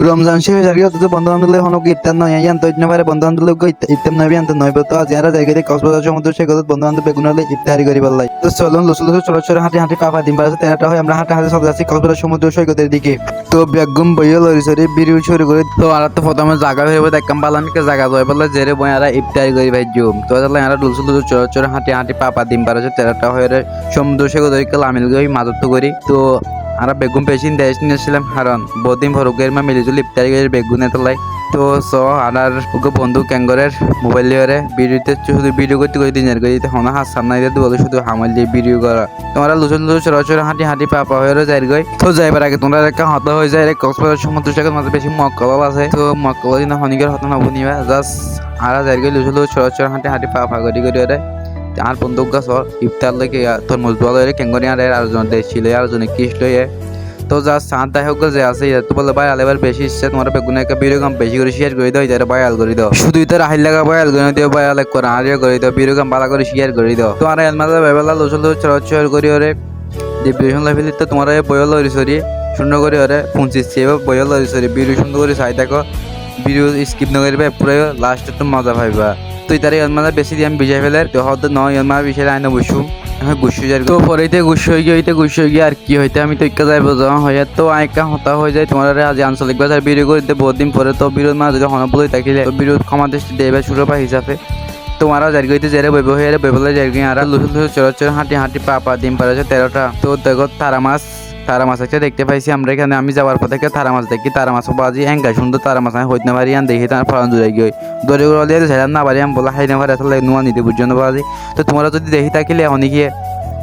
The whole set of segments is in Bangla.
রমজান শেষ হয়ে যাবে অথচ বন্ধু বান্ধব হনক ইফতার নয় আনতে হইতে পারে বন্ধু বান্ধব ইফতার নয় আনতে নয় তো আজ যারা জায়গায় কক্সবাজার সমুদ্র সৈকত বন্ধু বান্ধব বেগুন হলে ইফতারি করি পারলাই তো চলুন লুসুল চলো চলো হাঁটি হাঁটি পাপা দিন পারে তেরোটা হয় আমরা হাঁটা হাঁটে চলে যাচ্ছি কক্সবাজার সমুদ্র সৈকতের দিকে তো বেগুন বইয়ে লরি সরি বিড়ি শুরু করে তো আর তো প্রথমে জায়গা হয়ে দেখলাম পালামিকে জায়গা যায় বলে জেরে বই আর ইফতারি করি ভাই জুম তো তাহলে আর লুসুল চলো চলো হাঁটি হাঁটি পাপা দিন পারে তেরোটা হয়ে সমুদ্র সৈকত লামিল গই মাদত করি তো আর বেগুন পেশিন দেশ নিয়েছিলাম হারন বহুদিন ভরুকের মা মিলিজুল ইফতারি করে বেগুন এতলাই তো আর ওকে বন্ধু ক্যাঙ্গরের মোবাইল দিয়ে ভিডিওতে শুধু ভিডিও করতে করে দিনের করে দিতে হনা হাত সামনে দিয়ে বলে শুধু হামাল দিয়ে ভিডিও করা তোমরা লুচন চড়া হাঁটি হাঁটি পাপা হয়ে যাই গই তো যাইবার আগে তোমরা একটা হতা হয়ে যায় কক্সবাজার সমুদ্র সৈকত মাঝে বেশি মক্কল আছে তো মক্কল দিন হনিকের হতা নবনিবা জাস্ট আর যাই গই লুচন চড়া হাঁটি হাঁটি পাপা করি করে আর বন্ধু গাছ ইফতার লেগে তোর মজবুত হয়ে ক্যাঙ্গরি আর আরেকজন দেশ ছিল আরেকজন কিস লইয়ে তো যা সাত দায় হোক যে আছে তো বলে ভাই আলেবার বেশি ইচ্ছে তোমার বেগুন একটা ভিডিও কাম বেশি করে শেয়ার করে দাও এটা ভাই আল করে দাও শুধু ইতার আহিল লাগা ভাই আল করে দিও ভাই আলেক করে আর করে দাও ভিডিও কাম ভালো করে শেয়ার করে দাও তো আর এলমাদা বেবেলা লোচল শেয়ার করি ওরে ডিপ্রেশন লাইফে তো তোমার বয়ল লরি সরি শূন্য করে ওরে 25 সেভ বয়ল লরি সরি ভিডিও সুন্দর করে চাই দেখো ভিডিও স্কিপ না করবে পুরো লাস্টে তো মজা পাইবা তো ইতারে এলমাদা বেশি দিয়ে আমি বিজাই ফেলে তো হয়তো নয় এলমাদা বিষয়ে আইনা বসু গুসু যার তো পরেইতে গুসু হয়ে গিয়ে আর কি হইতে আমি তো ইকা যাইব যাওয়া হয়ে তো আইকা হতা হয়ে যায় তোমার আজ আঞ্চলিক বাজার ভিডিও করতে বহুত দিন পরে তো বিরোধ মাঝে যখন বলে থাকিলে তো বিরোধ ক্ষমা দৃষ্টি দেবে সুরপা হিসাবে তোমারা যার গইতে যারে বইব হয়ে বইবলে যার গিয়ে আর লুসুল চড় হাঁটি হাঁটি পা দিন পারে 13টা তো দেখো তারা মাছ একটা দেখতে পাইছি আমরা এখানে আমি যাওয়ার পর থেকে তারা মাছ দেখি তারা মাছ বাজি এঙ্গা সুন্দর তারা মাছ আমি হইতে পারি আন দেখি তার ফলান দূরে গিয়ে দরে গড়ে ঝেড়ান না পারি আমি বলা হাই না পারি আসলে নোয়া নিতে বুঝছো না বাজি তো তোমরা যদি দেখি থাকিলে এখনই গিয়ে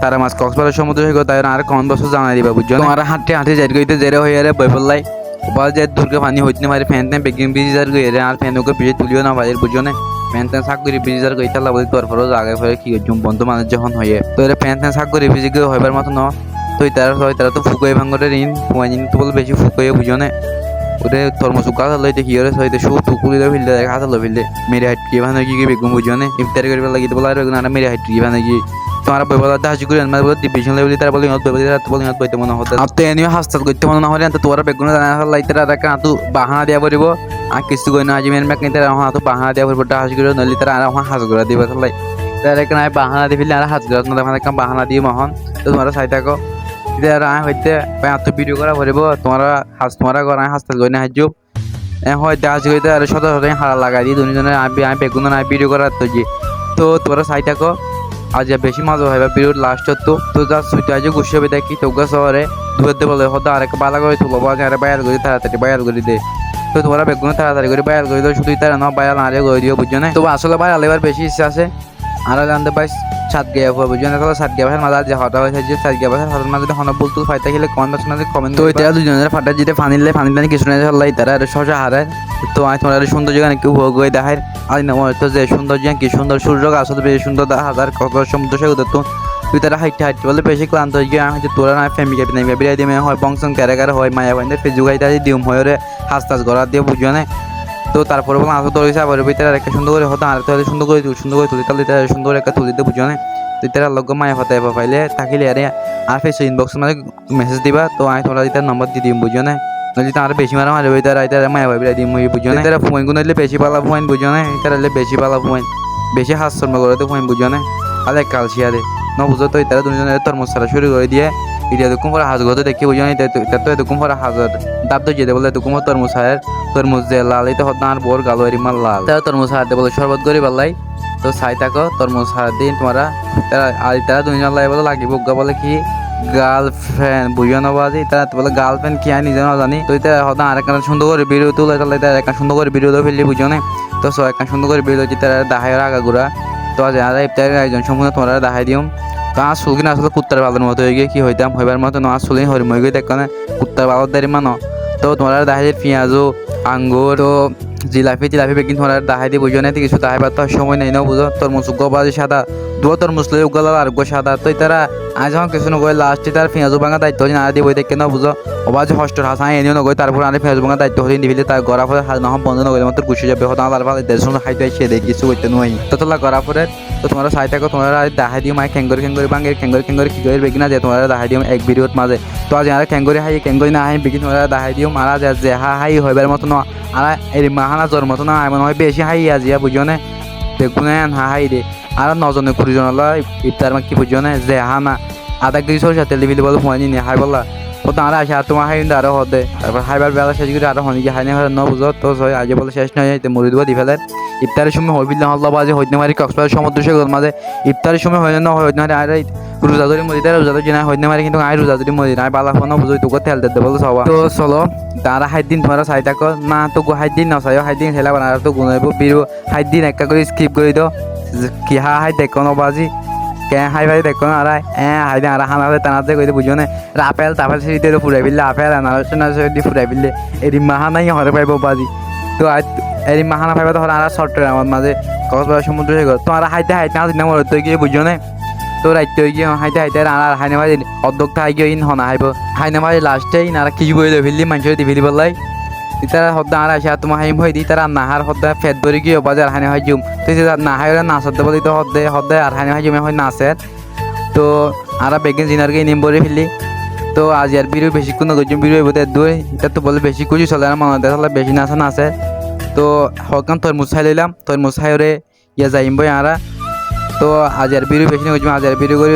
তারা মাছ কক্সবাজার সমুদ্র সৈকত তাই আর কোন বছর জানাই দিবা বুঝছো তোমার হাঁটি হাঁটি যাই গইতে জেরে হয়ে আরে বই পড়লাই ওবার যে দুর্গে পানি হইতে পারে ফ্যান টেন বেগিং বিজার গিয়ে আর ফ্যান ওকে পিছিয়ে তুলিও না বাজির বুঝছো না ফ্যান টেন শাক করে বিজার গইতে লাগবে তোর ফরজ আগে ফেরে কি জুম বন্ধু মানুষ যখন হয়ে তো এর ফ্যান টেন শাক করে ভিজে গিয়ে হইবার মতো না তো তারা তো ফুকয়ে ভাঙরে ঋণ ফুয়াইন তো বলে বেশি ফুকয়ে বুঝো না ওরে তরমুজ গাছ লইতে কি ওরে সইতে সু টুকুলিলে ফিললে হাত লো ফিললে মেরে হাইট কি ভানে কি বেগুন বুঝো না ইফতারি করে লাগি তো বলা বেগুন আর মেরে হাইট কি ভানে কি তোমার বইবলা হাসি করে মানে বলে ডিভিশন লেভেলে তারা বলে হত বলে তারা বলে হত বইতে মনে হতো আপনি এনিও হাসতাল করতে মনে না হলে তো তোরা বেগুন জানা লাইতে রাখা তো বাহানা দিয়া পড়িব আর কিছু কই না আজিমের মেক নিতে রাখা তো বাহানা দিয়া পড়িব হাসি করে নলি তারা আর হাস করে দিবা লাই তারা কেন বাহানা দিবিলে আর হাস করে না মানে কাম বাহানা দিয়ে মহন তো তোমরা চাই থাকো আর হইতে তো ভিডিও করা পড়িব তোমরা করা হাসতাল কই না হাজু হয় হাসি কইতে আর শত শত হারা লাগাই দিয়ে দুজনে আমি বেগুন না ভিডিও করা তো তোমরা চাই থাকো আজ বেশি মজা হয় ভিডিওর লাস্টত তো যা সুইতে আজ গুছিয়ে হবে দেখি তো শহরে দুধতে বলে হতো আরেক বালা করে তুলো বাজে আর বাইর করে তাড়াতাড়ি বাইর করে দে তো তোমরা বেগুন তাড়াতাড়ি করে বাইর করে দাও শুধু তারা না বাইর আরে করে দিও বুঝছো না তো আসলে ভাই আলেবার বেশি ইচ্ছা আছে আর জানতে পাইস সাত গিয়ে বুঝছো না তাহলে সাত গিয়ে ভাই মাঝে যে হটা হয়েছে যে সাত গিয়ে ভাই হঠাৎ মাঝে হনা বলতো ফাইতে গেলে কমেন্ট মাঝে কমেন্ট তো এটা দুজনের ফাটা যেতে ফানিলে কিছু না হল্লাই তারা শশা হারায় তো আমি তোমার সুন্দর জায়গা কেউ ভোগ হয়ে দেখায় আজ না তো যে সুন্দর জায়গা কি সুন্দর সূর্য আসলে বেশি সুন্দর হাজার কক্সবাজার সমুদ্র সৈকত তো তুই তারা হাইটে বলে বেশি ক্লান্ত হয়ে গিয়ে আমি তোরা না ফ্যামিলি ক্যাপি নাই বিরাই দিয়ে হয় বংশন ক্যারেকার হয় মায়া বাইন্দে ফেসবুক আইতে দিম হয় রে হাস গড়া দিয়ে বুঝিও না তো তারপরে বললাম আসলে তোর হিসাব হবে তারা একটা সুন্দর করে হতো আর তাহলে সুন্দর করে তুলি তাহলে তারা সুন্দর একটা তুলিতে বুঝিও না তুই তারা লগ মায়া হতে পাইলে থাকিলে আরে আর ফেস ইনবক্স মানে মেসেজ দিবা তো আমি তোমরা তার নম্বর দিয়ে দিম বুঝিও না নদী তার বেশি মারা মারবে তারা মায়া ভাবি দিম বুঝিও না তারা ফোন গুলো বেশি পালা ফোন বুঝিও না তারা বেশি পালা ফোন বেশি হাস শর্মা করে তো ফোন বুঝিও না আর এক কালসিয়া দে ন বুঝো তো তারা দুজনের তরমুজ সারা শুরু করে দিয়ে এটা এরকম করে হাজ ঘর দেখি বুঝিও না তো এরকম করে হাজার দাব তো যেতে বলে এরকম তরমুজ সারের তরমুজ যে লাল এই তো হত আর বোর গালো এরিমাল লাল তারা তরমুজ সারতে বলে শরবত করি পাল্লাই তো চাই থাকো তরমুজ সার দিন তোমরা তারা দুজন লাই বলে লাগিব বলে কি গার্লফ্রেন্ড বুঝিও না বাজি তারা বলে গার্লফ্রেন্ড কি আই নিজে না জানি তো এটা হয়তো আর একটা সুন্দর করে ভিডিও তুলে তাহলে তারা একটা সুন্দর করে ভিডিও ফেললি বুঝিও না তো সব একটা সুন্দর করে ভিডিও তারা দেখায় আগা ঘুরা তো আজ ইফতারের আয়োজন সম্পূর্ণ তোমরা দেখাই দিও তো আজ চুলকিনা আসলে কুত্তার বালের মতো হয়ে গিয়ে কি হইতাম হইবার মতো না আজ চুলকিন হরিময় গিয়ে দেখ না কুত্তার বালত দাঁড়ি মানো তো তোমরা দেখাই পেঁয়াজও আঙ্গুর তো জিলাপি বেকিং তোমার দাহাই দিয়ে বুঝো না কিছু দাহাই পাতা সময় নেই না বুঝো তরমুজ বাজে সাদা দুয়া তরমুজ লই উগাল আর গো সাদা তো তারা আজ যখন কিছু নগয় লাস্টে তার পেঁয়াজ ভাঙা দায়িত্ব না দিয়ে বই দেখে না বুঝো অবাজ হস্টের হাসান এনেও নগয় তারপর আরে পেঁয়াজ ভাঙা দায়িত্ব হলে নিবিলে তার গড়া ফলে হাত নহম বন্ধ নগয় মাত্র গুছি যাবে হতো তার ভালো দেড়শো খাইতে সে দেখি কিছু করতে নয় তো তোলা গড়া ফলে তো তোমরা চাই থাকো তোমরা দাহাই দিও মাই খেঙ্গরি ভাঙে খেঙ্গরি কি করে বেগিনা যে তোমরা দাহাই দিও এক ভিডিওর মাঝে তো আজ আর খেঙ্গরি না হাই বেগি তোমরা দাহাই দিও মারা যে হাই হইবার মতো না আর এই মাহানা জ্বর মতো না এমন হয় বেশি হাই আজিয়া বুঝিও না দেখুন হাই রে আর নজনে কুড়িজন ইফতার কি বুঝিও না যে হানা আধা কেজি সরষা তেল দিবি বলে ফোন নিয়ে হাই বললা তো তারা আসে আর তোমার হাই আরো হদে তারপর হাইবার বেলা শেষ করে আরো হনি হাই না ন বুঝো তো আজ বলে শেষ নয় মুড়ি দেবো দি ফেলে ইফতারের সময় হইবিল হল্লা বাজে হইতে মারি কক্সবাজার সমুদ্র সৈকত মাঝে ইফতারের সময় হইলে না হইতে মারি আর রোজাদরি মরি তার রোজাদরি জিনা হইতে মারি কিন্তু আই রোজাদরি মরি না বালা ফোন বুঝো তোকে তেল দিতে বলে সবা তো চলো তারা হাই দিন তোমরা চাই থাকো না তো হাই দিন না চাইও হাই দিন খেলা বানার তো গুনাইব বিরু হাই দিন একটা করে স্কিপ করে দাও কি হাই দেখো না বাজি কে হাই ভাই দেখো না আর হাই দিন আর হানা টানাতে কইতে বুঝো না আপেল তাপেল সিঁড়িতে ফুরাই ফেললে আপেল আনারস ফুরাই ফেললে এরি মাহা নাই হরে পাইব বাজি তো আজ এরি মাহানা পাইবা তখন আর শর্ট আমার মাঝে কক্সবাজার সমুদ্র সৈকত তো আর হাইতে আজ দিন মরে তো গিয়ে বুঝো না তো রাইতে গিয়ে হাইতে আর হাইনে ভাই অধ্যক্ষ হাই গিয়ে ইন হনা হাইব হাইনে ভাই লাস্টে ইন আর কিছু বই ফেললি মানুষের দি ফেলি বললাই তারা হদ্দা আর আসে তোমার হাইম হয়ে দিই তারা নাহার হদ্দা ফেট ভরে গিয়ে বাজার হাইনে হয় জুম তো না হাই নাচার দেবো দিতে হদ্দে আর হাইনে হয় জুমে হয় নাচের তো আর বেগিন জিনারকে নিম ভরে ফেললি তো আজ আর বিরু বেশি কোনো গজুম বিরু বোধ দুই এটা তো বলে বেশি কিছু চলে না মনে দেখা বেশি নাচা নাচে তো হকান তরমুজ খাই লইলাম তরমুজ খাই ওরে ইয়া যাইম বই আরা তো আজ আর বিরু বেশি না আজ আর বিরু করি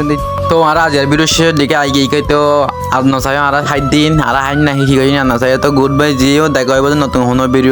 তো আর আজ আর বিরু শেষের দিকে আই গিয়ে তো আর নচাই আর 7 দিন আর হাই না শিখি গই না নচাই তো গুড বাই জিও দেখা হইব নতুন হনো বিরু